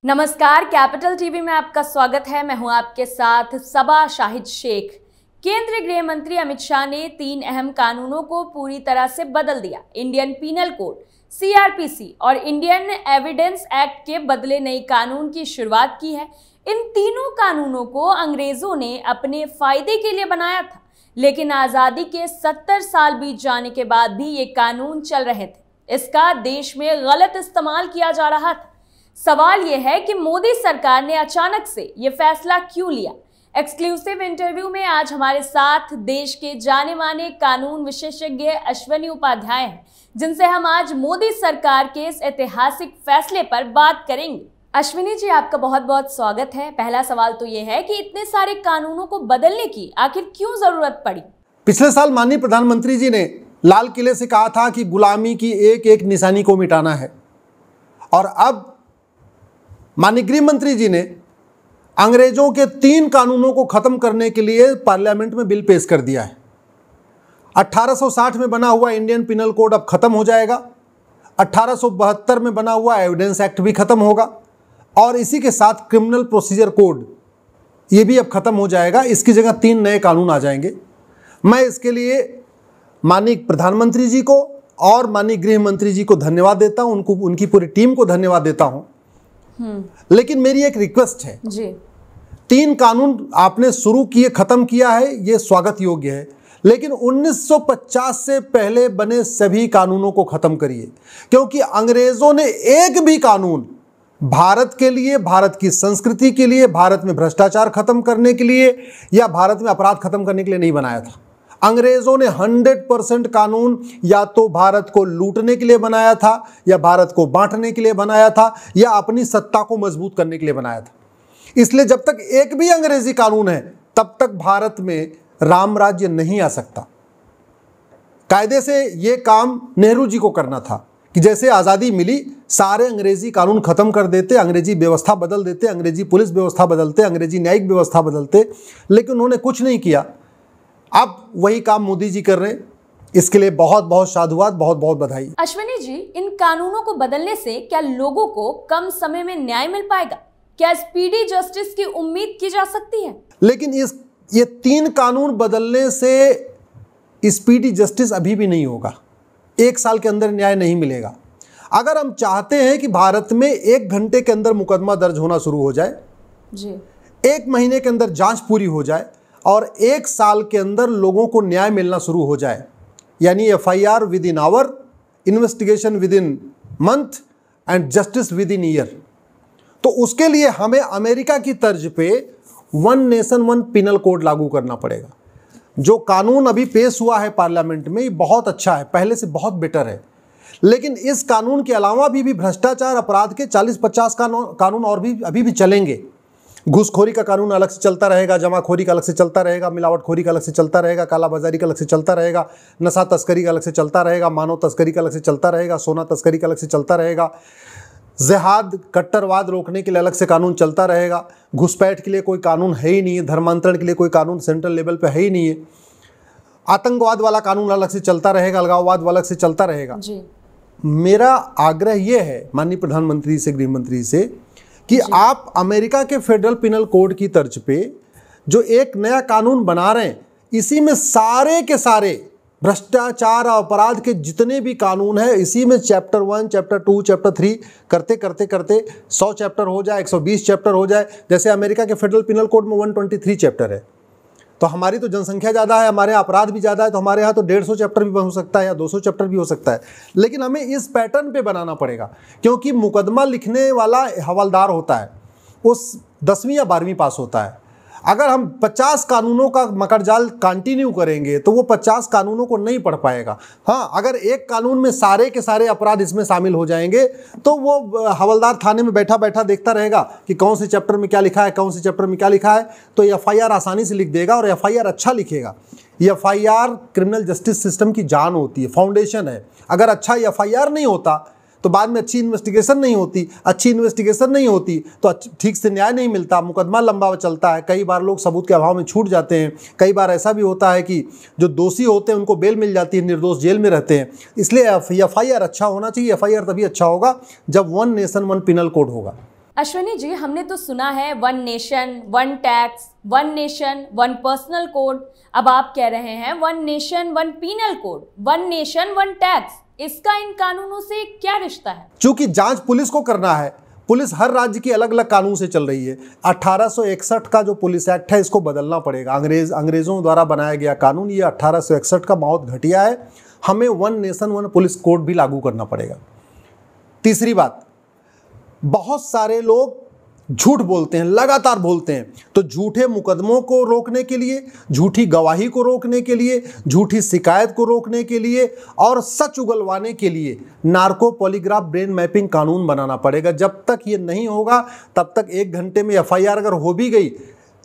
नमस्कार, capital TV में आपका स्वागत है। मैं हूं आपके साथ सबा शाहिद शेख। केंद्रीय गृह मंत्री अमित शाह ने 3 अहम कानूनों को पूरी तरह से बदल दिया। इंडियन पीनल कोड, सीआरपीसी और इंडियन एविडेंस एक्ट के बदले नई कानून की शुरुआत की है। इन तीनों कानूनों को अंग्रेजों ने अपने फायदे के लिए बनाया था, लेकिन आजादी के 70 साल बीत जाने के बाद भी ये कानून चल रहे थे। इसका देश में गलत इस्तेमाल किया जा रहा था। सवाल यह है कि मोदी सरकार ने अचानक से ये फैसला क्यों लिया। एक्सक्लूसिव इंटरव्यू में आज हमारे साथ देश के जाने माने कानून विशेषज्ञ अश्विनी उपाध्याय हैं, जिनसे हम आज मोदी सरकार के इस ऐतिहासिक फैसले पर बात करेंगे। अश्विनी जी, आपका बहुत बहुत स्वागत है। पहला सवाल तो ये है कि इतने सारे कानूनों को बदलने की आखिर क्यों जरूरत पड़ी? पिछले साल माननीय प्रधानमंत्री जी ने लाल किले से कहा था कि गुलामी की एक एक निशानी को मिटाना है, और अब माननीय गृह मंत्री जी ने अंग्रेजों के 3 कानूनों को खत्म करने के लिए पार्लियामेंट में बिल पेश कर दिया है। 1860 में बना हुआ इंडियन पिनल कोड अब खत्म हो जाएगा। 1872 में बना हुआ एविडेंस एक्ट भी खत्म होगा, और इसी के साथ क्रिमिनल प्रोसीजर कोड ये भी अब खत्म हो जाएगा। इसकी जगह 3 नए कानून आ जाएंगे। मैं इसके लिए माननीय प्रधानमंत्री जी को और माननीय गृह मंत्री जी को धन्यवाद देता हूं, उनकी पूरी टीम को धन्यवाद देता हूं। लेकिन मेरी एक रिक्वेस्ट है जी। 3 कानून आपने शुरू किए, खत्म किया है, ये स्वागत योग्य है, लेकिन 1950 से पहले बने सभी कानूनों को खत्म करिए, क्योंकि अंग्रेजों ने एक भी कानून भारत के लिए, भारत की संस्कृति के लिए, भारत में भ्रष्टाचार खत्म करने के लिए या भारत में अपराध खत्म करने के लिए नहीं बनाया था। अंग्रेजों ने 100% कानून या तो भारत को लूटने के लिए बनाया था, या भारत को बांटने के लिए बनाया था, या अपनी सत्ता को मजबूत करने के लिए बनाया था। इसलिए जब तक एक भी अंग्रेजी कानून है, तब तक भारत में राम राज्य नहीं आ सकता। कायदे से ये काम नेहरू जी को करना था कि जैसे आज़ादी मिली, सारे अंग्रेजी कानून खत्म कर देते, अंग्रेजी व्यवस्था बदल देते, अंग्रेजी पुलिस व्यवस्था बदलते, अंग्रेजी न्यायिक व्यवस्था बदलते, लेकिन उन्होंने कुछ नहीं किया। अब वही काम मोदी जी कर रहे हैं। इसके लिए बहुत बहुत साधुवाद, बहुत बहुत बधाई। अश्विनी जी, इन कानूनों को बदलने से क्या लोगों को कम समय में न्याय मिल पाएगा? क्या स्पीडी जस्टिस की उम्मीद की जा सकती है? लेकिन ये 3 कानून बदलने से स्पीडी जस्टिस अभी भी नहीं होगा। 1 साल के अंदर न्याय नहीं मिलेगा। अगर हम चाहते हैं कि भारत में 1 घंटे के अंदर मुकदमा दर्ज होना शुरू हो जाए जी, 1 महीने के अंदर जांच पूरी हो जाए, और 1 साल के अंदर लोगों को न्याय मिलना शुरू हो जाए, यानी FIR within hour, investigation within month and justice within year, तो उसके लिए हमें अमेरिका की तर्ज पे 1 नेशन 1 पिनल कोड लागू करना पड़ेगा। जो कानून अभी पेश हुआ है पार्लियामेंट में, ये बहुत अच्छा है, पहले से बहुत बेटर है। लेकिन इस कानून के अलावा भी भ्रष्टाचार अपराध के 40-50 कानून और भी अभी भी चलेंगे। घूसखोरी का कानून अलग से चलता रहेगा, जमाखोरी का अलग से चलता रहेगा, मिलावटखोरी का अलग से चलता रहेगा, कालाबाजारी का अलग से चलता रहेगा, नशा तस्करी का अलग से चलता रहेगा, मानव तस्करी का अलग से चलता रहेगा, सोना तस्करी का अलग से चलता रहेगा, जिहाद कट्टरवाद रोकने के लिए अलग से कानून चलता रहेगा, घुसपैठ के लिए कोई कानून है ही नहीं है, धर्मांतरण के लिए कोई कानून सेंट्रल लेवल पे है ही नहीं है, आतंकवाद वाला कानून अलग से चलता रहेगा, अलगाववाद वाला अलग से चलता रहेगा जी। मेरा आग्रह ये है माननीय प्रधानमंत्री से, गृह मंत्री से, कि आप अमेरिका के फेडरल पिनल कोड की तर्ज पे जो एक नया कानून बना रहे हैं, इसी में सारे के सारे भ्रष्टाचार और अपराध के जितने भी कानून हैं, इसी में चैप्टर 1, चैप्टर 2, चैप्टर 3 करते करते करते 100 चैप्टर हो जाए, 120 चैप्टर हो जाए। जैसे अमेरिका के फेडरल पिनल कोड में 123 चैप्टर है, तो हमारी तो जनसंख्या ज़्यादा है, हमारे यहाँ अपराध भी ज़्यादा है, तो हमारे यहाँ तो 150 चैप्टर भी हो सकता है या 200 चैप्टर भी हो सकता है। लेकिन हमें इस पैटर्न पे बनाना पड़ेगा, क्योंकि मुकदमा लिखने वाला हवलदार होता है, वो 10वीं या 12वीं पास होता है। अगर हम 50 कानूनों का मकड़जाल कंटिन्यू करेंगे तो वो 50 कानूनों को नहीं पढ़ पाएगा। हाँ, अगर एक कानून में सारे के सारे अपराध इसमें शामिल हो जाएंगे तो वो हवलदार थाने में बैठा बैठा देखता रहेगा कि कौन से चैप्टर में क्या लिखा है, कौन से चैप्टर में क्या लिखा है, तो FIR आसानी से लिख देगा, और FIR अच्छा लिखेगा। FIR क्रिमिनल जस्टिस सिस्टम की जान होती है, फाउंडेशन है। अगर अच्छा FIR नहीं होता तो बाद में अच्छी इन्वेस्टिगेशन नहीं होती, अच्छी इन्वेस्टिगेशन नहीं होती तो ठीक से न्याय नहीं मिलता, मुकदमा लंबा चलता है, कई बार लोग सबूत के अभाव में छूट जाते हैं, कई बार ऐसा भी होता है कि जो दोषी होते हैं उनको बेल मिल जाती है, निर्दोष जेल में रहते हैं। इसलिए FIR अच्छा होना चाहिए। FIR तभी अच्छा होगा जब 1 नेशन 1 पिनल कोड होगा। अश्विनी जी, हमने तो सुना है one nation one tax, one nation one personal code. अब आप कह रहे हैं one nation one penal code, one nation one tax. इसका इन कानूनों से क्या रिश्ता है? चूंकि जांच पुलिस को करना है, पुलिस हर राज्य की अलग अलग कानून से चल रही है। 1861 का जो पुलिस एक्ट है इसको बदलना पड़ेगा। अंग्रेजों द्वारा बनाया गया कानून ये 1861 का बहुत घटिया है। हमें one nation one police code भी लागू करना पड़ेगा। तीसरी बात, बहुत सारे लोग झूठ बोलते हैं, लगातार बोलते हैं। तो झूठे मुकदमों को रोकने के लिए, झूठी गवाही को रोकने के लिए, झूठी शिकायत को रोकने के लिए और सच उगलवाने के लिए नार्को पॉलीग्राफ ब्रेन मैपिंग कानून बनाना पड़ेगा। जब तक ये नहीं होगा तब तक 1 घंटे में FIR अगर हो भी गई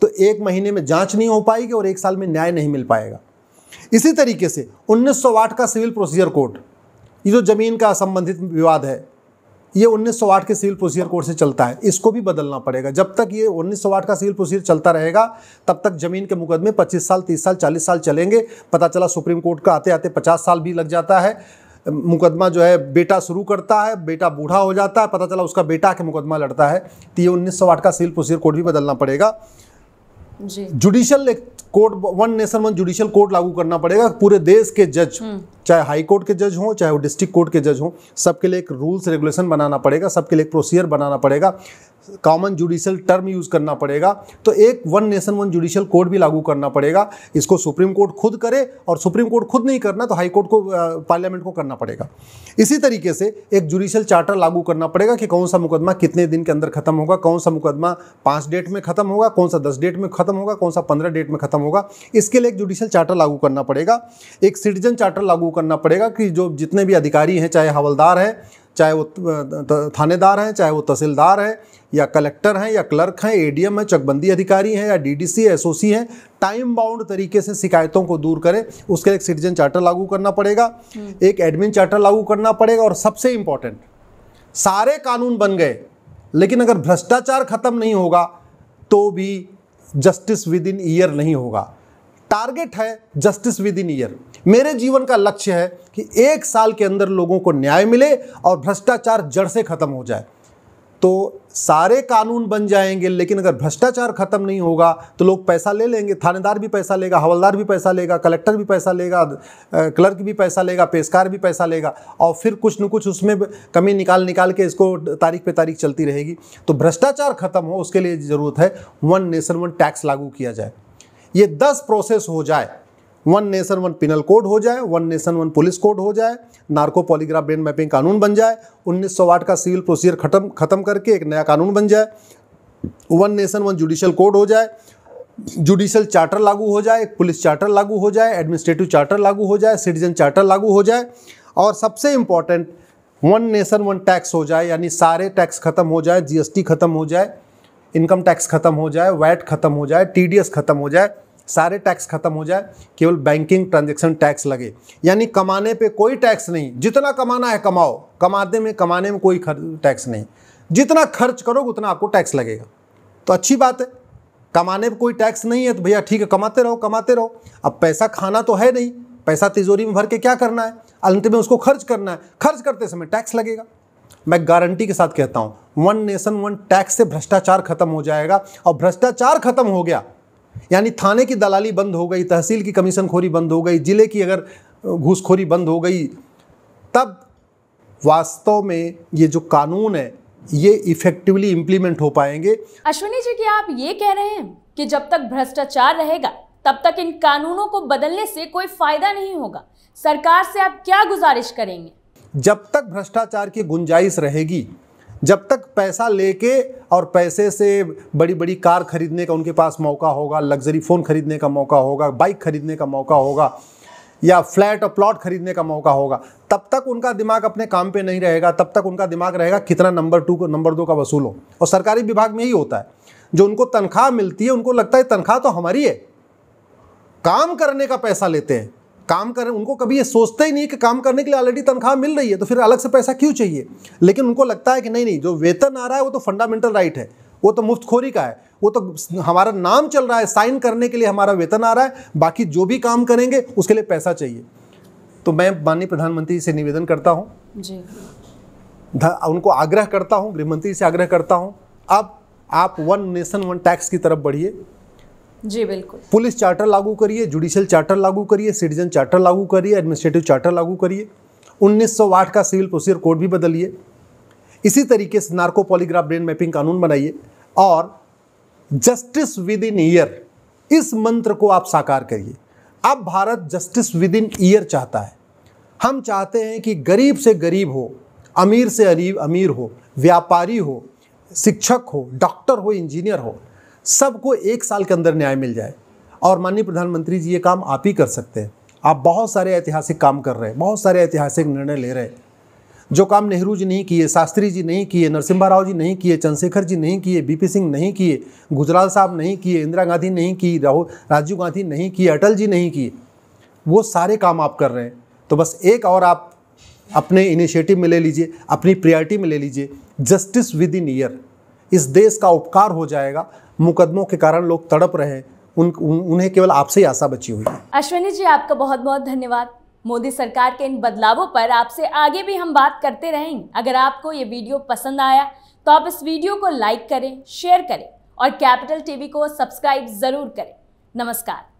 तो 1 महीने में जांच नहीं हो पाएगी और 1 साल में न्याय नहीं मिल पाएगा। इसी तरीके से 1908 का सिविल प्रोसीजर कोड, ये जो जमीन का संबंधित विवाद है, ये 1908 के सिविल प्रोसीजर कोड से चलता है। इसको भी बदलना पड़ेगा। जब तक ये 1908 का सिविल प्रोसीजर चलता रहेगा तब तक जमीन के मुकदमे 25 साल, 30 साल, 40 साल चलेंगे। पता चला सुप्रीम कोर्ट का आते आते 50 साल भी लग जाता है। मुकदमा जो है बेटा शुरू करता है, बेटा बूढ़ा हो जाता है, पता चला उसका बेटा के मुकदमा लड़ता है। तो ये 1908 का सिविल प्रोसीजर कोड भी बदलना पड़ेगा। Judicial code, one nation one judicial code लागू करना पड़ेगा। पूरे देश के जज, चाहे हाई कोर्ट के जज हों चाहे वो डिस्ट्रिक्ट कोर्ट के जज हों, सबके लिए एक रूल्स रेगुलेशन बनाना पड़ेगा, सबके लिए एक प्रोसीजर बनाना पड़ेगा, कॉमन जुडिशियल टर्म यूज करना पड़ेगा। तो एक one nation one judicial code भी लागू करना पड़ेगा। इसको सुप्रीम कोर्ट खुद करे और सुप्रीम कोर्ट खुद नहीं करना तो हाई कोर्ट को, पार्लियामेंट को करना पड़ेगा। इसी तरीके से एक जुडिशियल चार्टर लागू करना पड़ेगा कि कौन सा मुकदमा कितने दिन के अंदर खत्म होगा, कौन सा मुकदमा 5 डेट में खत्म होगा, कौन सा 10 डेट में खत्म होगा, कौन सा 15 डेट में खत्म होगा। इसके लिए एक जुडिशियल चार्टर लागू करना पड़ेगा। एक सिटीजन चार्टर लागू करना पड़ेगा कि जो जितने भी अधिकारी हैं, चाहे हवलदार है, चाहे वो थानेदार हैं, चाहे वो तहसीलदार है या कलेक्टर हैं या क्लर्क हैं, ADM है, चकबंदी अधिकारी हैं या DDC, SOC हैं, टाइम बाउंड तरीके से शिकायतों को दूर करें, उसके लिए एक सिटीजन चार्टर लागू करना पड़ेगा। एक एडमिन चार्टर लागू करना पड़ेगा। और सबसे इंपॉर्टेंट, सारे कानून बन गए लेकिन अगर भ्रष्टाचार खत्म नहीं होगा तो भी जस्टिस विद इन ईयर नहीं होगा। टारगेट है जस्टिस विद इन ईयर। मेरे जीवन का लक्ष्य है कि 1 साल के अंदर लोगों को न्याय मिले और भ्रष्टाचार जड़ से खत्म हो जाए। तो सारे कानून बन जाएंगे लेकिन अगर भ्रष्टाचार खत्म नहीं होगा तो लोग पैसा ले लेंगे। थानेदार भी पैसा लेगा, हवलदार भी पैसा लेगा, कलेक्टर भी पैसा लेगा, क्लर्क भी पैसा लेगा, पेशकार भी पैसा लेगा और फिर कुछ न कुछ उसमें कमी निकाल के इसको तारीख पे तारीख चलती रहेगी। तो भ्रष्टाचार खत्म हो उसके लिए ज़रूरत है वन नेशन वन टैक्स लागू किया जाए। ये 10 प्रोसेस हो जाए, one nation one penal code हो जाए, one nation one police code हो जाए, नार्को पॉलीग्राफ ब्रेन मैपिंग कानून बन जाए, 1908 का सिविल प्रोसीजर खत्म करके एक नया कानून बन जाए, one nation one judicial code हो जाए, जुडिशियल चार्टर लागू हो जाए, एक पुलिस चार्टर लागू हो जाए, एडमिनिस्ट्रेटिव चार्टर लागू हो जाए, सिटीजन चार्टर लागू हो जाए और सबसे important one nation one tax हो जाए। यानी सारे टैक्स खत्म हो जाए, GST खत्म हो जाए, इनकम टैक्स खत्म हो जाए, वैट खत्म हो जाए, TDS खत्म हो जाए, सारे टैक्स खत्म हो जाए, केवल बैंकिंग ट्रांजैक्शन टैक्स लगे। यानी कमाने पे कोई टैक्स नहीं, जितना कमाना है कमाओ, कमाने में कोई टैक्स नहीं, जितना खर्च करोगे उतना आपको टैक्स लगेगा। तो अच्छी बात है, कमाने पे कोई टैक्स नहीं है तो भैया ठीक है, कमाते रहो। अब पैसा खाना तो है नहीं, पैसा तिजोरी में भर के क्या करना है, अंत में उसको खर्च करना है, खर्च करते समय टैक्स लगेगा। मैं गारंटी के साथ कहता हूं वन नेशन वन टैक्स से भ्रष्टाचार खत्म हो जाएगा और भ्रष्टाचार खत्म हो गया यानी थाने की दलाली बंद हो गई, तहसील की कमीशनखोरी बंद हो गई, जिले की अगर घूसखोरी बंद हो गई, तब वास्तव में ये जो कानून है ये इफेक्टिवली इंप्लीमेंट हो पाएंगे। अश्विनी जी, क्या आप ये कह रहे हैं कि जब तक भ्रष्टाचार रहेगा तब तक इन कानूनों को बदलने से कोई फायदा नहीं होगा? सरकार से आप क्या गुजारिश करेंगे? जब तक भ्रष्टाचार की गुंजाइश रहेगी, जब तक पैसा लेके और पैसे से बड़ी बड़ी कार खरीदने का उनके पास मौका होगा, लग्जरी फ़ोन खरीदने का मौका होगा, बाइक खरीदने का मौका होगा या फ्लैट और प्लॉट खरीदने का मौका होगा, तब तक उनका दिमाग अपने काम पे नहीं रहेगा। तब तक उनका दिमाग रहेगा कितना नंबर 2 का वसूलो। और सरकारी विभाग में यही होता है, जो उनको तनख्वाह मिलती है उनको लगता है तनख्वाह तो हमारी है, काम करने का पैसा लेते हैं, काम करें। उनको कभी ये सोचते ही नहीं कि काम करने के लिए ऑलरेडी तनख्वाह मिल रही है तो फिर अलग से पैसा क्यों चाहिए। लेकिन उनको लगता है कि नहीं, जो वेतन आ रहा है वो तो फंडामेंटल राइट है, वो तो मुफ्तखोरी का है, वो तो हमारा नाम चल रहा है, साइन करने के लिए हमारा वेतन आ रहा है, बाकी जो भी काम करेंगे उसके लिए पैसा चाहिए। तो मैं माननीय प्रधानमंत्री से निवेदन करता हूँ जी, उनको आग्रह करता हूँ, गृह मंत्री से आग्रह करता हूँ अब आप वन नेशन वन टैक्स की तरफ बढ़िए। जी बिल्कुल। पुलिस चार्टर लागू करिए, जुडिशियल चार्टर लागू करिए, सिटीजन चार्टर लागू करिए, एडमिनिस्ट्रेटिव चार्टर लागू करिए, 1908 का सिविल प्रोसीजर कोड भी बदलिए। इसी तरीके से नार्को पॉलीग्राफ ब्रेन मैपिंग कानून बनाइए और जस्टिस विद इन ईयर, इस मंत्र को आप साकार करिए। अब Bharat justice within year चाहता है। हम चाहते हैं कि गरीब से गरीब हो, अमीर से अमीर हो, व्यापारी हो, शिक्षक हो, डॉक्टर हो, इंजीनियर हो, सबको 1 साल के अंदर न्याय मिल जाए। और माननीय प्रधानमंत्री जी, ये काम आप ही कर सकते हैं। आप बहुत सारे ऐतिहासिक काम कर रहे हैं, बहुत सारे ऐतिहासिक निर्णय ले रहे हैं। जो काम नेहरू जी नहीं किए, शास्त्री जी नहीं किए, नरसिम्हा राव जी नहीं किए, चंद्रशेखर जी नहीं किए, बीपी सिंह नहीं किए, गुजराल साहब नहीं किए, इंदिरा गांधी नहीं की, राजीव गांधी नहीं किए, अटल जी नहीं किए, वो सारे काम आप कर रहे हैं। तो बस एक और आप अपने इनिशिएटिव में ले लीजिए, अपनी प्रायोरिटी में ले लीजिए, जस्टिस विद इन ईयर। इस देश का उपकार हो जाएगा। मुकदमों के कारण लोग तड़प रहे हैं, उन्हें केवल आपसे ही आशा बची हुई है। अश्विनी जी, आपका बहुत बहुत धन्यवाद। मोदी सरकार के इन बदलावों पर आपसे आगे भी हम बात करते रहेंगे। अगर आपको ये वीडियो पसंद आया तो आप इस वीडियो को लाइक करें, शेयर करें और कैपिटल टीवी को सब्सक्राइब जरूर करें। नमस्कार।